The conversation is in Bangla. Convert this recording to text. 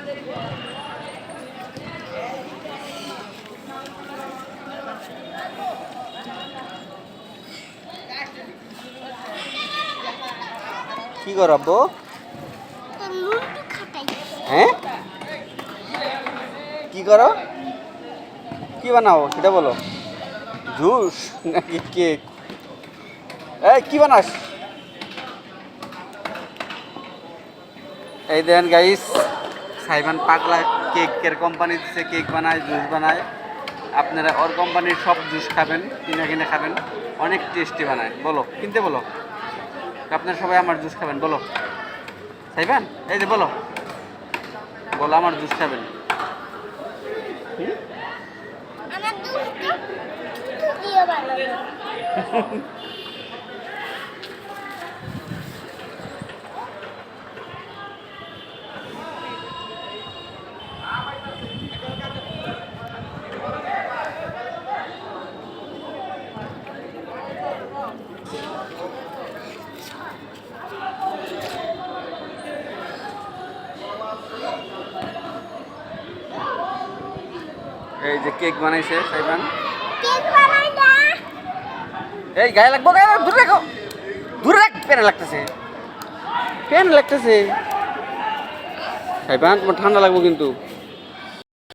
কি করো আব্বু? হ্যাঁ কি করো? কি বানাও সেটা বলো। জুস নাকি কেক? এই কি বানাস? এই দেন গাইস, সাইমান পাগলা কেকের কোম্পানি দিচ্ছে, কেক বানায়, জুস বানায়। আপনারা ওর কোম্পানির সব জুস খাবেন, কিনে কিনে খাবেন, অনেক টেস্টি বানায়। বলো কিনতে বলো, আপনারা সবাই আমার জুস খাবেন বলো। সাইমান এই যে বলো, বলো আমার জুস খাবেন। এই যে কেক বানাইছে সাইমান। এই গায়ে লাগবো, গায়ে দূরে রাখো, দূরে রাখ, পেনে লাগতেছে, পেন লাগতেছে। সাইমান তোমার ঠান্ডা লাগবো কিন্তু।